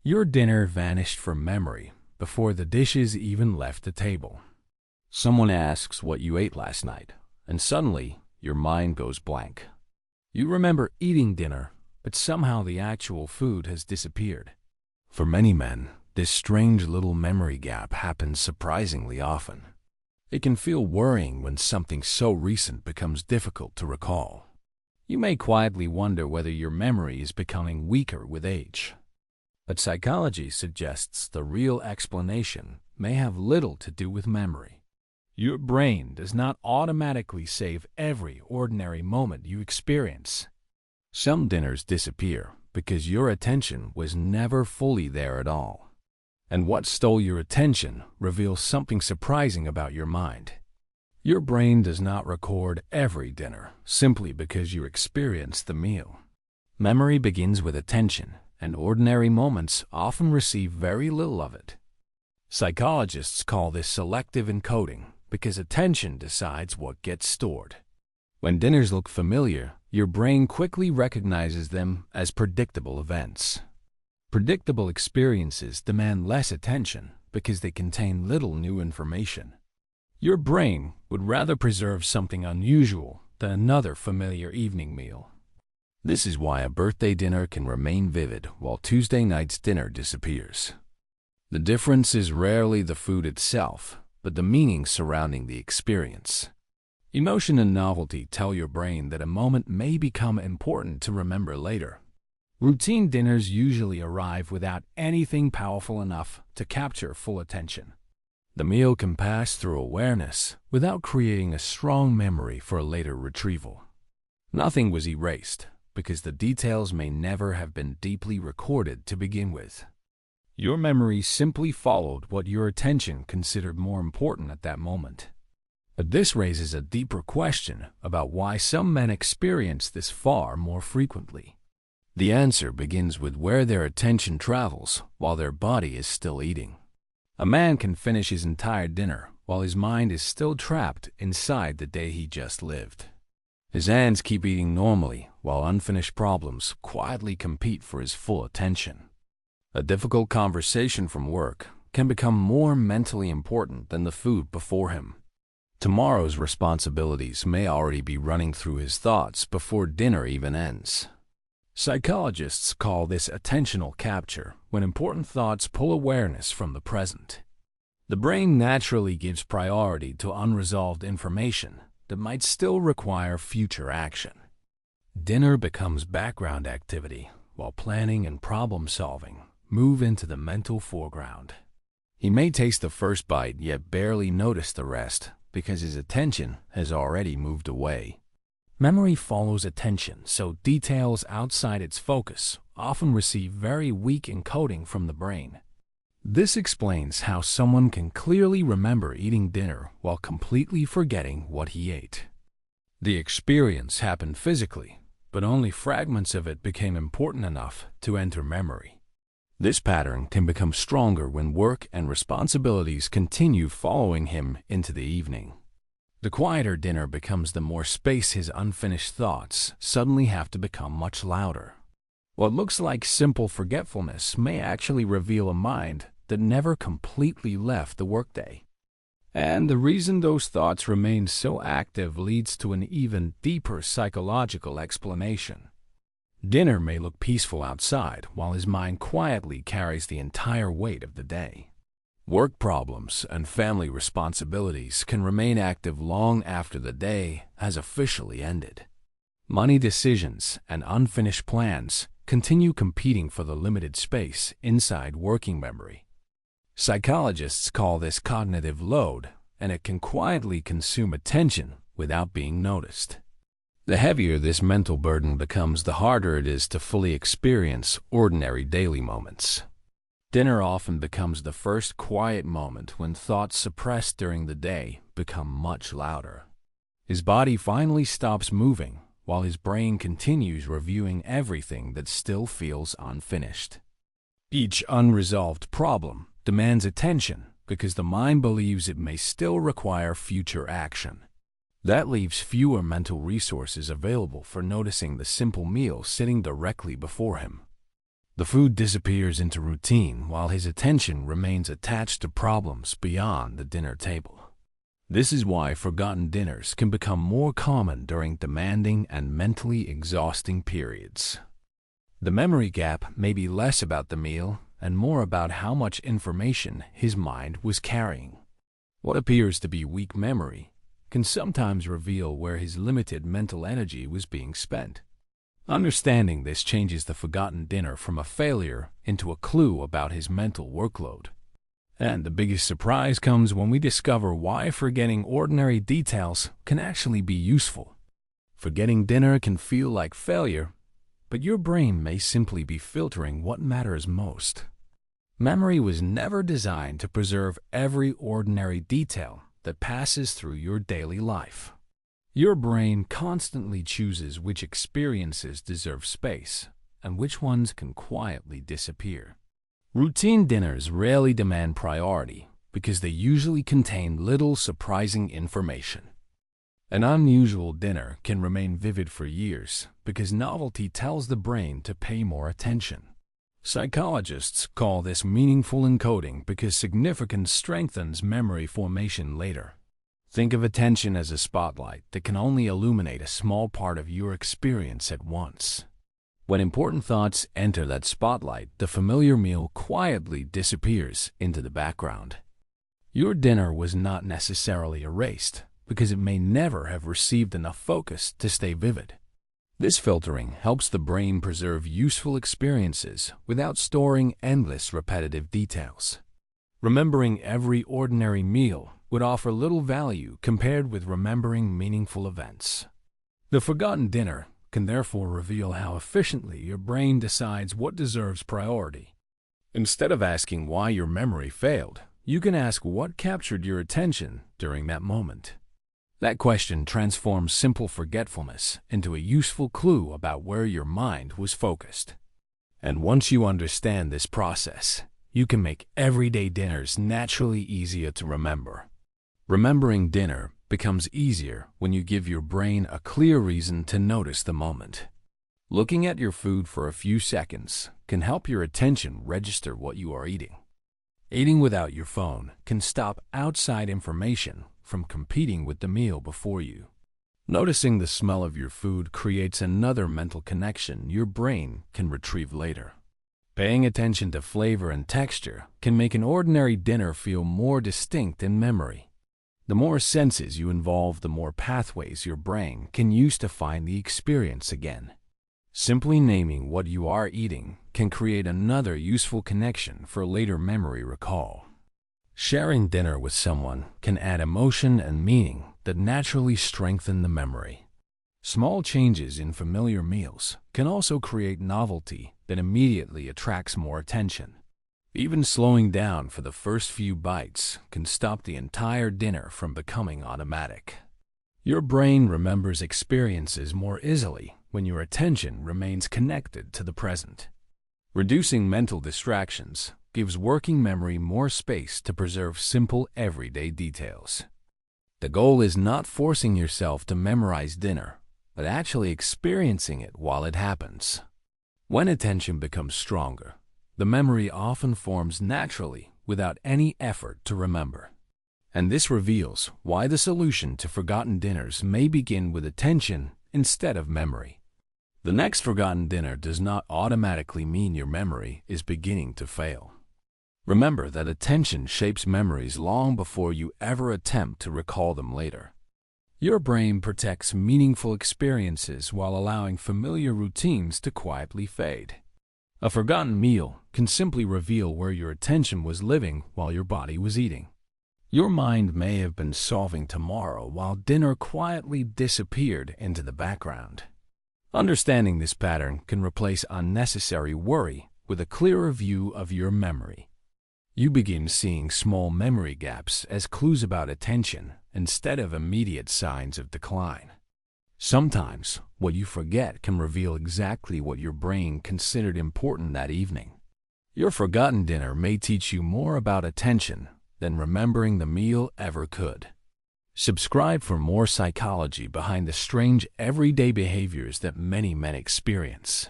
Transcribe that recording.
Your dinner vanished from memory before the dishes even left the table. Someone asks what you ate last night, and suddenly your mind goes blank. You remember eating dinner, but somehow the actual food has disappeared. For many men, this strange little memory gap happens surprisingly often. It can feel worrying when something so recent becomes difficult to recall. You may quietly wonder whether your memory is becoming weaker with age. But psychology suggests the real explanation may have little to do with memory. Your brain does not automatically save every ordinary moment you experience. Some dinners disappear because your attention was never fully there at all. And what stole your attention reveals something surprising about your mind. Your brain does not record every dinner simply because you experienced the meal. Memory begins with attention, and ordinary moments often receive very little of it. Psychologists call this selective encoding because attention decides what gets stored. When dinners look familiar, your brain quickly recognizes them as predictable events. Predictable experiences demand less attention because they contain little new information. Your brain would rather preserve something unusual than another familiar evening meal. This is why a birthday dinner can remain vivid while Tuesday night's dinner disappears. The difference is rarely the food itself, but the meaning surrounding the experience. Emotion and novelty tell your brain that a moment may become important to remember later. Routine dinners usually arrive without anything powerful enough to capture full attention. The meal can pass through awareness without creating a strong memory for a later retrieval. Nothing was erased because the details may never have been deeply recorded to begin with. Your memory simply followed what your attention considered more important at that moment. But this raises a deeper question about why some men experience this far more frequently. The answer begins with where their attention travels while their body is still eating. A man can finish his entire dinner while his mind is still trapped inside the day he just lived. His hands keep eating normally while unfinished problems quietly compete for his full attention. A difficult conversation from work can become more mentally important than the food before him. Tomorrow's responsibilities may already be running through his thoughts before dinner even ends. Psychologists call this attentional capture when important thoughts pull awareness from the present. The brain naturally gives priority to unresolved information that might still require future action. Dinner becomes background activity while planning and problem solving move into the mental foreground. He may taste the first bite yet barely notice the rest because his attention has already moved away. Memory follows attention, so details outside its focus often receive very weak encoding from the brain. This explains how someone can clearly remember eating dinner while completely forgetting what he ate. The experience happened physically, but only fragments of it became important enough to enter memory. This pattern can become stronger when work and responsibilities continue following him into the evening. The quieter dinner becomes the more space his unfinished thoughts suddenly have to become much louder. What looks like simple forgetfulness may actually reveal a mind that never completely left the workday. And the reason those thoughts remain so active leads to an even deeper psychological explanation. Dinner may look peaceful outside while his mind quietly carries the entire weight of the day. Work problems and family responsibilities can remain active long after the day has officially ended. Money decisions and unfinished plans continue competing for the limited space inside working memory. Psychologists call this cognitive load, and it can quietly consume attention without being noticed. The heavier this mental burden becomes, the harder it is to fully experience ordinary daily moments. Dinner often becomes the first quiet moment when thoughts suppressed during the day become much louder. His body finally stops moving, while his brain continues reviewing everything that still feels unfinished. Each unresolved problem demands attention because the mind believes it may still require future action. That leaves fewer mental resources available for noticing the simple meal sitting directly before him. The food disappears into routine while his attention remains attached to problems beyond the dinner table. This is why forgotten dinners can become more common during demanding and mentally exhausting periods. The memory gap may be less about the meal and more about how much information his mind was carrying. What appears to be weak memory can sometimes reveal where his limited mental energy was being spent. Understanding this changes the forgotten dinner from a failure into a clue about his mental workload. And the biggest surprise comes when we discover why forgetting ordinary details can actually be useful. Forgetting dinner can feel like failure, but your brain may simply be filtering what matters most. Memory was never designed to preserve every ordinary detail that passes through your daily life. Your brain constantly chooses which experiences deserve space and which ones can quietly disappear. Routine dinners rarely demand priority because they usually contain little surprising information. An unusual dinner can remain vivid for years because novelty tells the brain to pay more attention. Psychologists call this meaningful encoding because significance strengthens memory formation later. Think of attention as a spotlight that can only illuminate a small part of your experience at once. When important thoughts enter that spotlight, the familiar meal quietly disappears into the background. Your dinner was not necessarily erased because it may never have received enough focus to stay vivid. This filtering helps the brain preserve useful experiences without storing endless repetitive details. Remembering every ordinary meal would offer little value compared with remembering meaningful events. The forgotten dinner can therefore reveal how efficiently your brain decides what deserves priority. Instead of asking why your memory failed, you can ask what captured your attention during that moment. That question transforms simple forgetfulness into a useful clue about where your mind was focused. And once you understand this process, you can make everyday dinners naturally easier to remember. Remembering dinner becomes easier when you give your brain a clear reason to notice the moment. Looking at your food for a few seconds can help your attention register what you are eating. Eating without your phone can stop outside information from competing with the meal before you. Noticing the smell of your food creates another mental connection your brain can retrieve later. Paying attention to flavor and texture can make an ordinary dinner feel more distinct in memory. The more senses you involve, the more pathways your brain can use to find the experience again. Simply naming what you are eating can create another useful connection for later memory recall. Sharing dinner with someone can add emotion and meaning that naturally strengthen the memory. Small changes in familiar meals can also create novelty that immediately attracts more attention. Even slowing down for the first few bites can stop the entire dinner from becoming automatic. Your brain remembers experiences more easily when your attention remains connected to the present. Reducing mental distractions gives working memory more space to preserve simple, everyday details. The goal is not forcing yourself to memorize dinner, but actually experiencing it while it happens. When attention becomes stronger, the memory often forms naturally without any effort to remember. And this reveals why the solution to forgotten dinners may begin with attention instead of memory. The next forgotten dinner does not automatically mean your memory is beginning to fail. Remember that attention shapes memories long before you ever attempt to recall them later. Your brain protects meaningful experiences while allowing familiar routines to quietly fade. A forgotten meal can simply reveal where your attention was living while your body was eating. Your mind may have been solving tomorrow while dinner quietly disappeared into the background. Understanding this pattern can replace unnecessary worry with a clearer view of your memory. You begin seeing small memory gaps as clues about attention instead of immediate signs of decline. Sometimes, what you forget can reveal exactly what your brain considered important that evening. Your forgotten dinner may teach you more about attention than remembering the meal ever could. Subscribe for more psychology behind the strange everyday behaviors that many men experience.